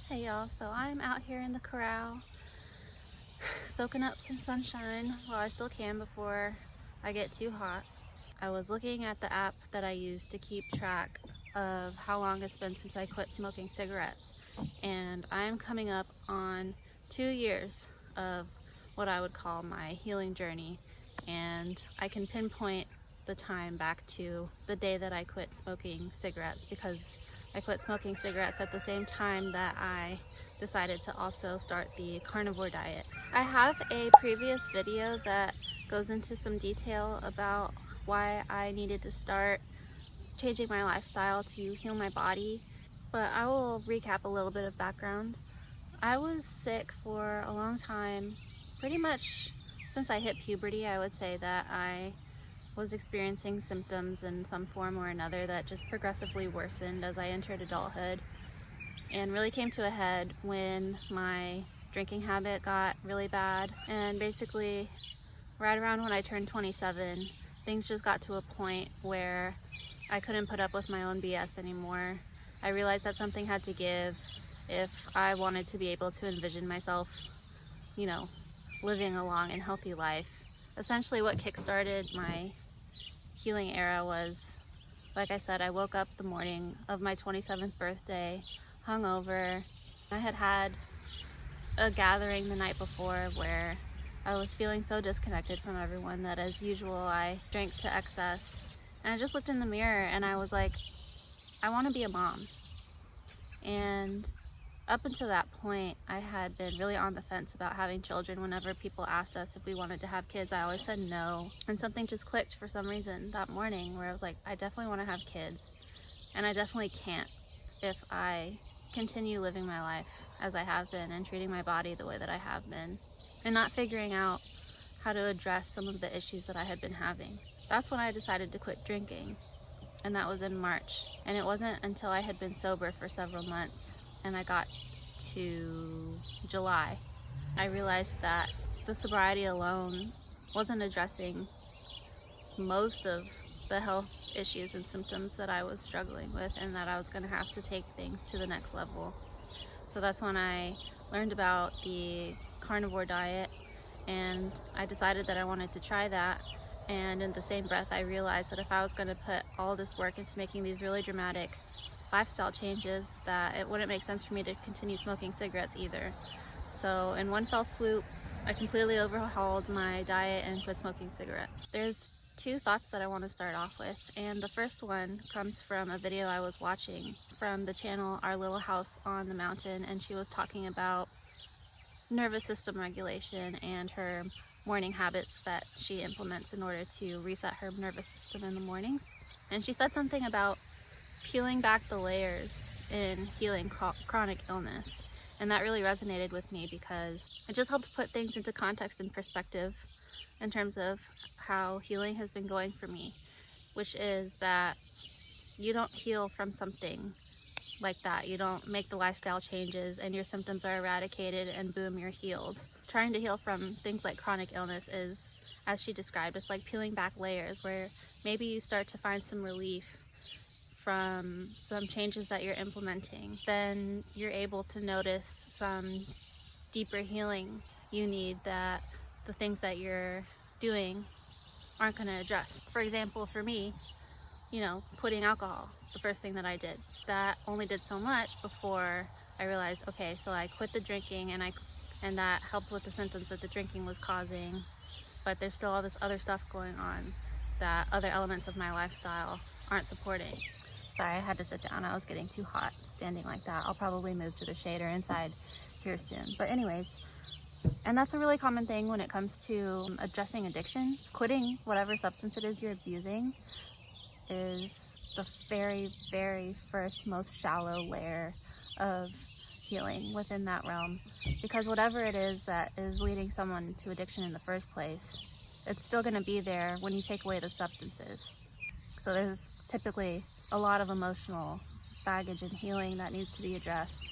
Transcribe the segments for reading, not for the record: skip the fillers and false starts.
Hey y'all, so I'm out here in the corral soaking up some sunshine while I still can before I get too hot. I was looking at the app that I use to keep track of how long it's been since I quit smoking cigarettes, and I'm coming up on 2 years of what I would call my healing journey, and I can pinpoint the time back to the day that I quit smoking cigarettes, because I quit smoking cigarettes at the same time that I decided to also start the carnivore diet. I have a previous video that goes into some detail about why I needed to start changing my lifestyle to heal my body, but I will recap a little bit of background. I was sick for a long time, pretty much since I hit puberty. I would say that I was experiencing symptoms in some form or another that just progressively worsened as I entered adulthood, and really came to a head when my drinking habit got really bad. And basically right around when I turned 27, things just got to a point where I couldn't put up with my own BS anymore. I realized that something had to give if I wanted to be able to envision myself, living a long and healthy life. Essentially what kickstarted my healing era was, like I said, I woke up the morning of my 27th birthday, hungover. I had had a gathering the night before where I was feeling so disconnected from everyone that, as usual, I drank to excess. And I just looked in the mirror and I was like, I want to be a mom. And up until that point, I had been really on the fence about having children. Whenever people asked us if we wanted to have kids, I always said no. And something just clicked for some reason that morning where I was like, I definitely want to have kids. And I definitely can't if I continue living my life as I have been and treating my body the way that I have been, and not figuring out how to address some of the issues that I had been having. That's when I decided to quit drinking, and that was in March. And it wasn't until I had been sober for several months and I got to July, I realized that the sobriety alone wasn't addressing most of the health issues and symptoms that I was struggling with, and that I was going to have to take things to the next level. So that's when I learned about the carnivore diet, and I decided that I wanted to try that. And in the same breath, I realized that if I was going to put all this work into making these really dramatic lifestyle changes, that it wouldn't make sense for me to continue smoking cigarettes either. So in one fell swoop, I completely overhauled my diet and quit smoking cigarettes. There's two thoughts that I want to start off with, and the first one comes from a video I was watching from the channel Our Little House on the Mountain, and she was talking about nervous system regulation and her morning habits that she implements in order to reset her nervous system in the mornings. And she said something about peeling back the layers in healing chronic illness, and that really resonated with me because it just helped put things into context and perspective in terms of how healing has been going for me, which is that you don't heal from something like that. You don't make the lifestyle changes and your symptoms are eradicated and boom, you're healed. Trying to heal from things like chronic illness is, as she described, it's like peeling back layers where maybe you start to find some relief from some changes that you're implementing. Then you're able to notice some deeper healing you need that the things that you're doing aren't going to address. For example, for me, quitting alcohol, the first thing that I did, that only did so much before I realized, okay, so I quit the drinking and that helped with the symptoms that the drinking was causing, but there's still all this other stuff going on that other elements of my lifestyle aren't supporting. Sorry, I had to sit down. I was getting too hot standing like that. I'll probably move to the shade or inside here soon. But anyways, and that's a really common thing when it comes to addressing addiction. Quitting whatever substance it is you're abusing is the very, very first, most shallow layer of healing within that realm. Because whatever it is that is leading someone to addiction in the first place, it's still going to be there when you take away the substances. So there's typically a lot of emotional baggage and healing that needs to be addressed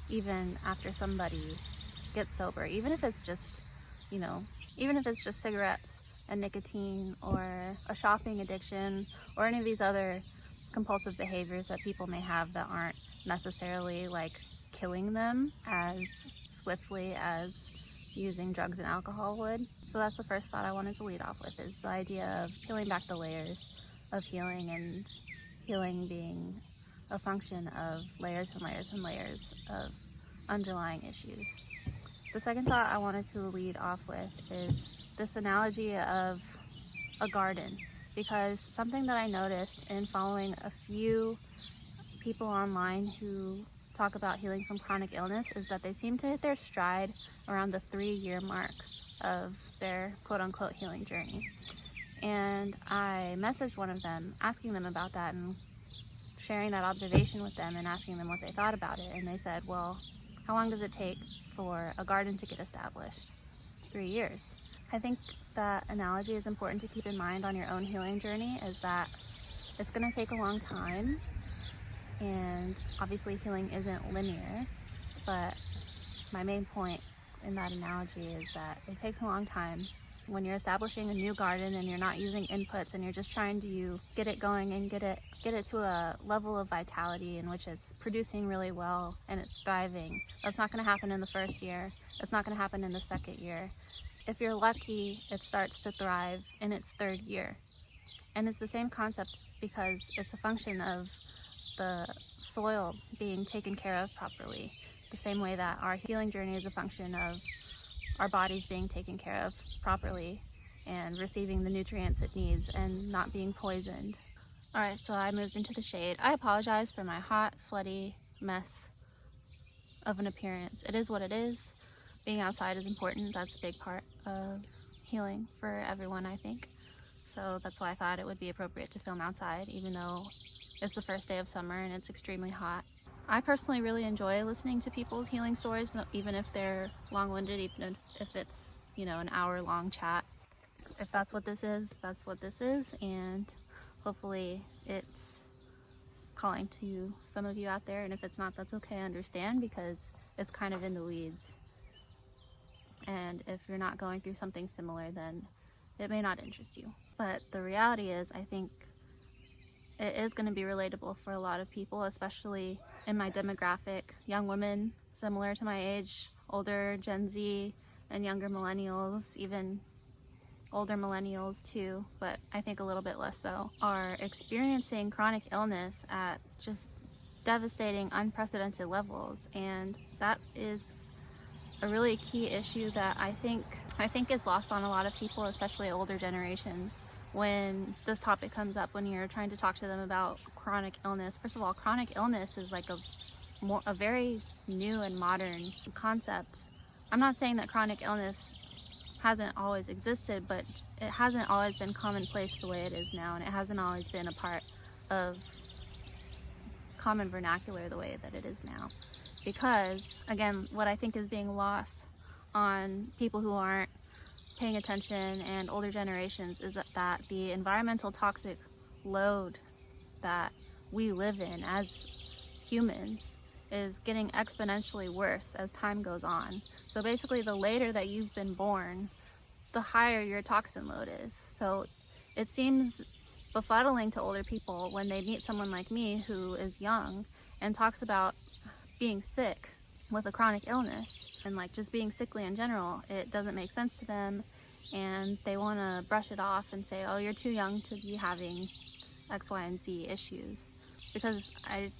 even after somebody gets sober, even if it's just cigarettes and nicotine, or a shopping addiction, or any of these other compulsive behaviors that people may have that aren't necessarily like killing them as swiftly as using drugs and alcohol would. So that's the first thought I wanted to lead off with, is the idea of peeling back the layers of healing, and healing being a function of layers and layers and layers of underlying issues. The second thought I wanted to lead off with is this analogy of a garden, because something that I noticed in following a few people online who talk about healing from chronic illness is that they seem to hit their stride around the 3-year mark of their quote-unquote healing journey. And I messaged one of them asking them about that and sharing that observation with them and asking them what they thought about it. And they said, well, how long does it take for a garden to get established? 3 years. I think that analogy is important to keep in mind on your own healing journey, is that it's going to take a long time, and obviously healing isn't linear, but my main point in that analogy is that it takes a long time. When you're establishing a new garden and you're not using inputs and you're just trying to get it going and get it to a level of vitality in which it's producing really well and it's thriving, that's not going to happen in the first year. It's not going to happen in the second year. If you're lucky, it starts to thrive in its 3rd year. And it's the same concept, because it's a function of the soil being taken care of properly, the same way that our healing journey is a function of our bodies being taken care of properly and receiving the nutrients it needs and not being poisoned. All right, so I moved into the shade. I apologize for my hot, sweaty mess of an appearance. It is what it is. Being outside is important. That's a big part of healing for everyone, I think. So that's why I thought it would be appropriate to film outside, even though it's the first day of summer and it's extremely hot. I personally really enjoy listening to people's healing stories, even if they're long-winded, even if it's, an hour-long chat. If that's what this is, that's what this is, and hopefully it's calling to some of you out there, and if it's not, that's okay, I understand, because it's kind of in the weeds. And if you're not going through something similar, then it may not interest you. But the reality is, I think it is going to be relatable for a lot of people, especially in my demographic, young women similar to my age, older Gen Z and younger millennials, even older millennials too, but I think a little bit less so, are experiencing chronic illness at just devastating, unprecedented levels. And that is a really key issue that I think is lost on a lot of people, especially older generations, when this topic comes up, when you're trying to talk to them about chronic illness. First of all, chronic illness is like a very new and modern concept. I'm not saying that chronic illness hasn't always existed, but it hasn't always been commonplace the way it is now, and it hasn't always been a part of common vernacular the way that it is now. Because, again, what I think is being lost on people who aren't paying attention and older generations is that the environmental toxic load that we live in as humans is getting exponentially worse as time goes on. So basically, the later that you've been born, the higher your toxin load is. So it seems befuddling to older people when they meet someone like me who is young and talks about being sick with a chronic illness and like just being sickly in general. It doesn't make sense to them, and they want to brush it off and say, oh, you're too young to be having X, Y, and Z issues, because I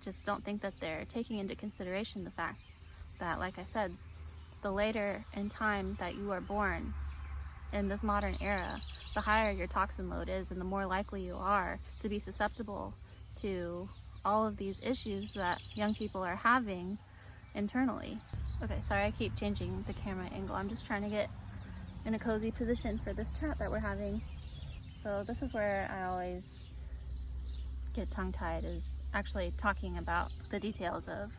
just don't think that they're taking into consideration the fact that, like I said, the later in time that you are born in this modern era, the higher your toxin load is, and the more likely you are to be susceptible to all of these issues that young people are having internally. Okay, sorry, I keep changing the camera angle. I'm just trying to get in a cozy position for this chat that we're having. So this is where I always get tongue-tied, is actually talking about the details of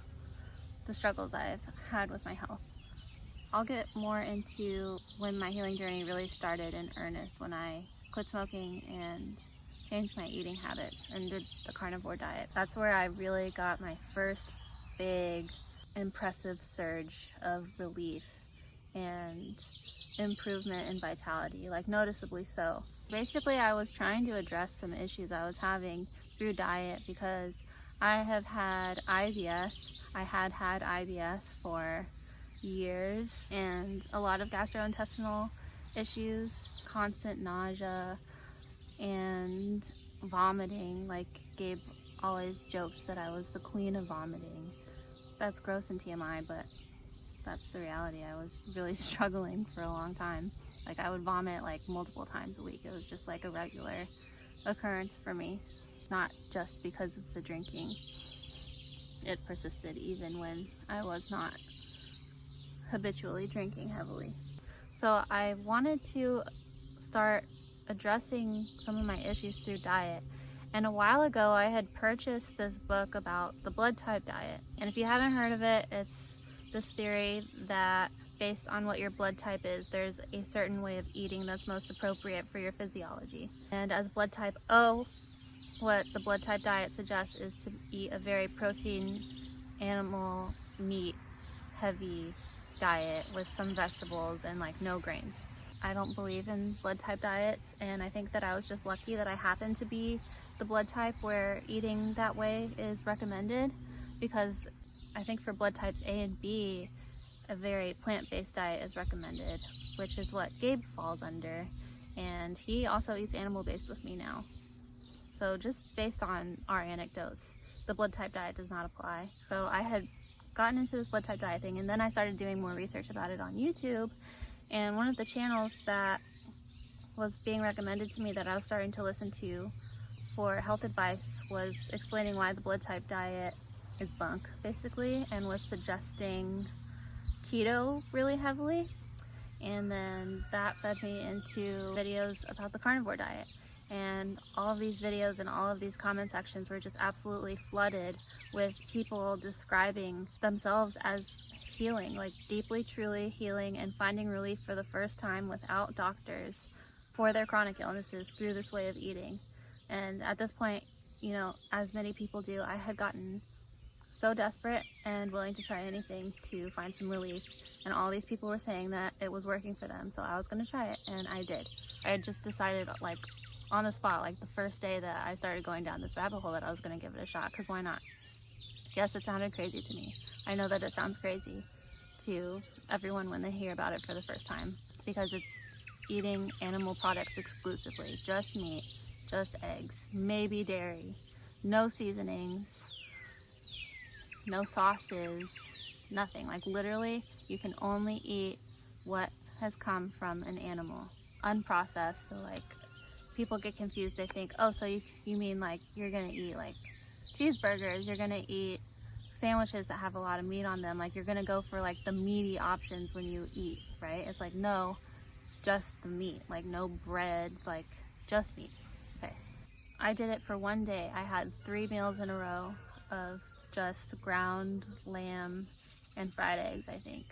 the struggles I've had with my health. I'll get more into when my healing journey really started in earnest, when I quit smoking and changed my eating habits and did the carnivore diet. That's where I really got my first big, impressive surge of relief and improvement in vitality, like noticeably so. Basically, I was trying to address some issues I was having through diet, because I have had IBS. I had IBS for years, and a lot of gastrointestinal issues, constant nausea and vomiting. Like, Gabe always joked that I was the queen of vomiting. That's gross and TMI, but that's the reality. I was really struggling for a long time. Like, I would vomit like multiple times a week. It was just like a regular occurrence for me, not just because of the drinking. It persisted even when I was not habitually drinking heavily. So I wanted to start addressing some of my issues through diet. And a while ago I had purchased this book about the blood type diet. And if you haven't heard of it, it's this theory that based on what your blood type is, there's a certain way of eating that's most appropriate for your physiology. And as blood type O, what the blood type diet suggests is to eat a very protein, animal, meat heavy diet with some vegetables and like no grains. I don't believe in blood type diets, and I think that I was just lucky that I happened to be the blood type where eating that way is recommended, because I think for blood types A and B, a very plant-based diet is recommended, which is what Gabe falls under, and he also eats animal-based with me now. So just based on our anecdotes, the blood type diet does not apply. So I had gotten into this blood type diet thing, and then I started doing more research about it on YouTube, and one of the channels that was being recommended to me that I was starting to listen to for health advice was explaining why the blood type diet is bunk, basically, and was suggesting keto really heavily. And then that fed me into videos about the carnivore diet. And all of these videos and all of these comment sections were just absolutely flooded with people describing themselves as healing, like deeply, truly healing and finding relief for the first time without doctors for their chronic illnesses through this way of eating. And at this point, you know, as many people do, I had gotten so desperate and willing to try anything to find some relief. And all these people were saying that it was working for them, so I was going to try it, and I did. I had just decided, like, on the spot, like the first day that I started going down this rabbit hole, that I was going to give it a shot, because why not? Yes, it sounded crazy to me. I know that it sounds crazy to everyone when they hear about it for the first time, because it's eating animal products exclusively, just meat, just eggs, maybe dairy, no seasonings, no sauces, nothing. Like, literally, you can only eat what has come from an animal, unprocessed. So like, people get confused. They think, oh, so you mean like you're gonna eat like cheeseburgers, you're gonna eat sandwiches that have a lot of meat on them, like you're gonna go for like the meaty options when you eat, right? It's like, no, just the meat, like no bread, like just meat. Okay, I did it for one day. I had 3 meals in a row of just ground lamb and fried eggs, I think.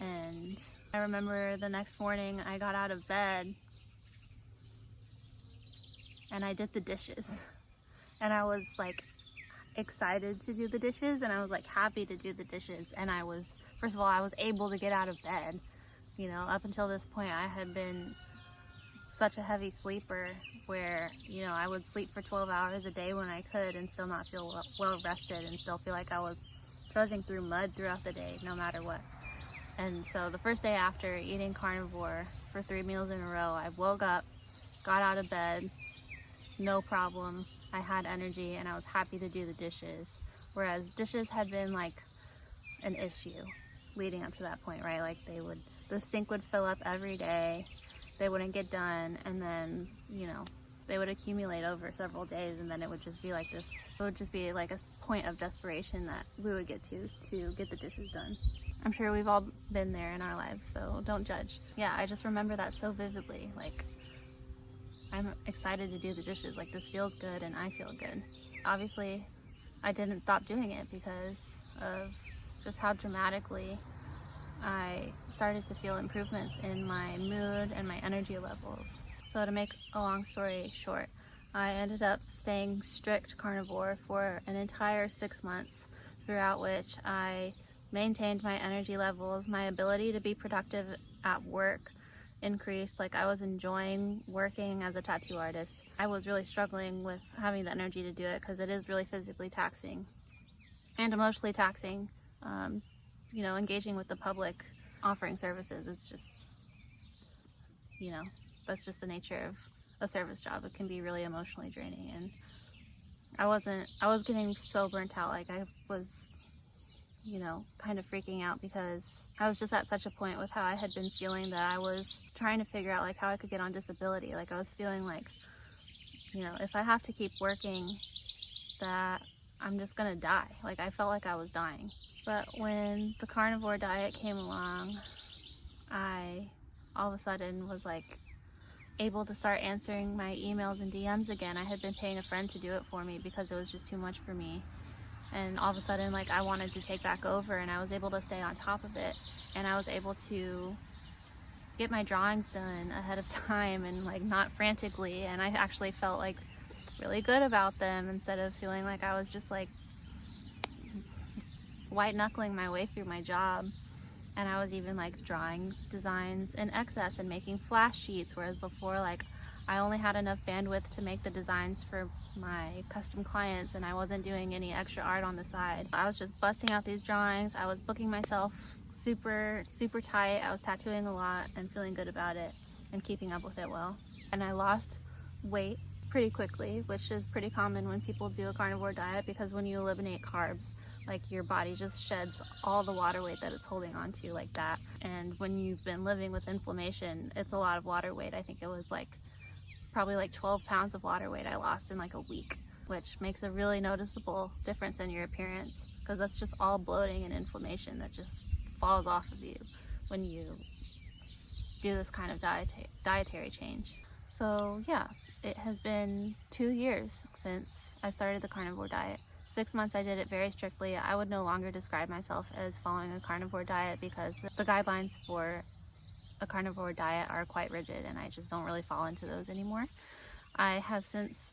And I remember the next morning I got out of bed and I did the dishes, and I was like excited to do the dishes, and I was like happy to do the dishes. And I was, first of all, I was able to get out of bed. You know, up until this point I had been such a heavy sleeper where, you know, I would sleep for 12 hours a day when I could and still not feel well rested, and still feel like I was trudging through mud throughout the day no matter what. And so the first day after eating carnivore for 3 meals in a row, I woke up, got out of bed, no problem. I had energy and I was happy to do the dishes. Whereas dishes had been like an issue leading up to that point, right? Like the sink would fill up every day, they wouldn't get done, and then, you know, they would accumulate over several days, and then it would just be like this, it would just be like a point of desperation that we would get to get the dishes done. I'm sure we've all been there in our lives, so don't judge. Yeah, I just remember that so vividly. Like, I'm excited to do the dishes, like this feels good and I feel good. Obviously, I didn't stop doing it because of just how dramatically I started to feel improvements in my mood and my energy levels. So to make a long story short, I ended up staying strict carnivore for an entire 6 months, throughout which I maintained my energy levels, my ability to be productive at work, increased. Like, I was enjoying working as a tattoo artist. I was really struggling with having the energy to do it because it is really physically taxing and emotionally taxing. You know, engaging with the public, offering services, it's just, you know, that's just the nature of a service job. It can be really emotionally draining, and I was getting so burnt out. Like, I was, you know, kind of freaking out because I was just at such a point with how I had been feeling that I was trying to figure out like how I could get on disability. Like, I was feeling like, you know, if I have to keep working, that I'm just gonna die. Like, I felt like I was dying. But when the carnivore diet came along, I all of a sudden was like able to start answering my emails and DMs again. I had been paying a friend to do it for me because it was just too much for me. And all of a sudden, like, I wanted to take back over, and I was able to stay on top of it. And I was able to get my drawings done ahead of time and like not frantically. And I actually felt like really good about them instead of feeling like I was just like white knuckling my way through my job. And I was even like drawing designs in excess and making flash sheets, whereas before, like, I only had enough bandwidth to make the designs for my custom clients, and I wasn't doing any extra art on the side. I was just busting out these drawings. I was booking myself super tight. I was tattooing a lot and feeling good about it and keeping up with it well. And I lost weight pretty quickly, which is pretty common when people do a carnivore diet, because when you eliminate carbs, like, your body just sheds all the water weight that it's holding on to like that. And when you've been living with inflammation, it's a lot of water weight. I think it was like probably like 12 pounds of water weight I lost in like a week, which makes a really noticeable difference in your appearance, because that's just all bloating and inflammation that just falls off of you when you do this kind of dietary change. So yeah, it has been 2 years since I started the carnivore diet. 6 months I did it very strictly. I would no longer describe myself as following a carnivore diet because the guidelines for a carnivore diet are quite rigid, and I just don't really fall into those anymore. I have since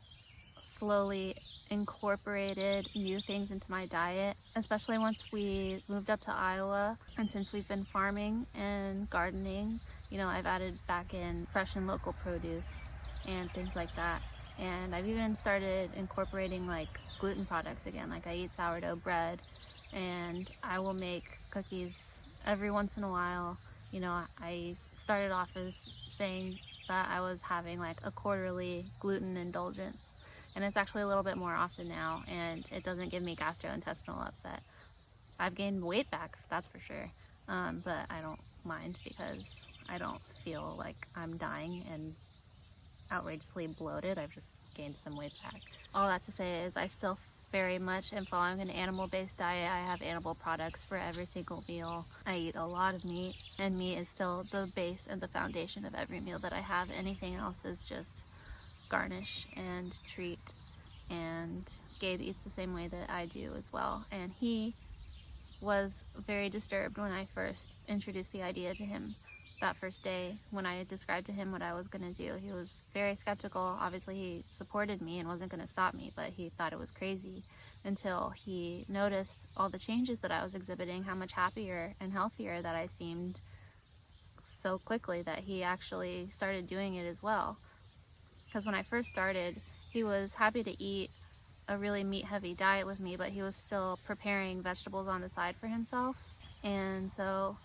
slowly incorporated new things into my diet, especially once we moved up to Iowa, and since we've been farming and gardening, you know, I've added back in fresh and local produce and things like that. And I've even started incorporating like gluten products again. Like, I eat sourdough bread, and I will make cookies every once in a while. You know, I started off as saying that I was having like a quarterly gluten indulgence, and it's actually a little bit more often now, and it doesn't give me gastrointestinal upset. I've gained weight back, that's for sure, but I don't mind because I don't feel like I'm dying and outrageously bloated. I've just gained some weight back. All that to say is I still very much am following an animal-based diet. I have animal products for every single meal. I eat a lot of meat, and meat is still the base and the foundation of every meal that I have. Anything else is just garnish and treat, and Gabe eats the same way that I do as well. And he was very disturbed when I first introduced the idea to him. That first day when I described to him what I was going to do, he was very skeptical. Obviously, he supported me and wasn't going to stop me, but he thought it was crazy until he noticed all the changes that I was exhibiting, how much happier and healthier that I seemed so quickly, that he actually started doing it as well. Because when I first started, he was happy to eat a really meat-heavy diet with me, but he was still preparing vegetables on the side for himself. And so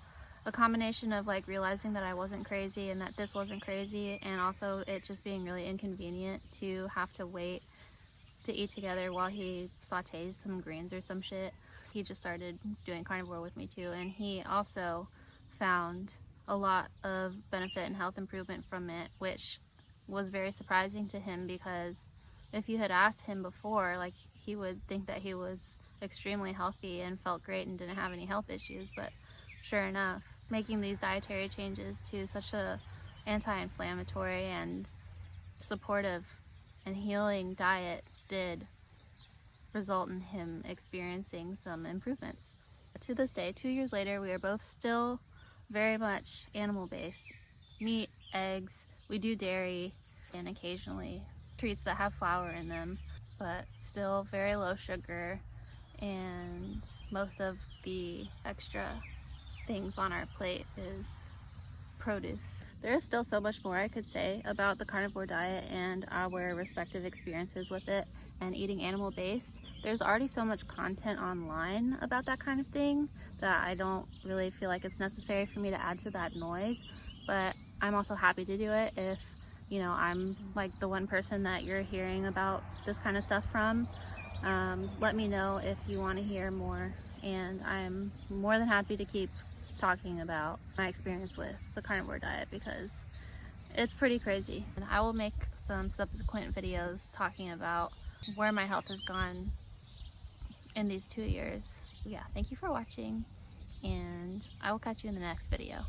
a combination of like realizing that I wasn't crazy and that this wasn't crazy, and also it just being really inconvenient to have to wait to eat together while he sautés some greens or some shit, he just started doing carnivore with me too. And he also found a lot of benefit and health improvement from it, which was very surprising to him, because if you had asked him before, like, he would think that he was extremely healthy and felt great and didn't have any health issues. But sure enough, making these dietary changes to such a anti-inflammatory and supportive and healing diet did result in him experiencing some improvements. To this day, 2 years later, we are both still very much animal-based. Meat, eggs, we do dairy, and occasionally treats that have flour in them, but still very low sugar, and most of the extra things on our plate is produce. There is still so much more I could say about the carnivore diet and our respective experiences with it and eating animal-based. There's already so much content online about that kind of thing that I don't really feel like it's necessary for me to add to that noise, but I'm also happy to do it if, you know, I'm like the one person that you're hearing about this kind of stuff from. Let me know if you want to hear more, and I'm more than happy to keep talking about my experience with the carnivore diet because it's pretty crazy. And I will make some subsequent videos talking about where my health has gone in these 2 years. Yeah, thank you for watching, and I will catch you in the next video.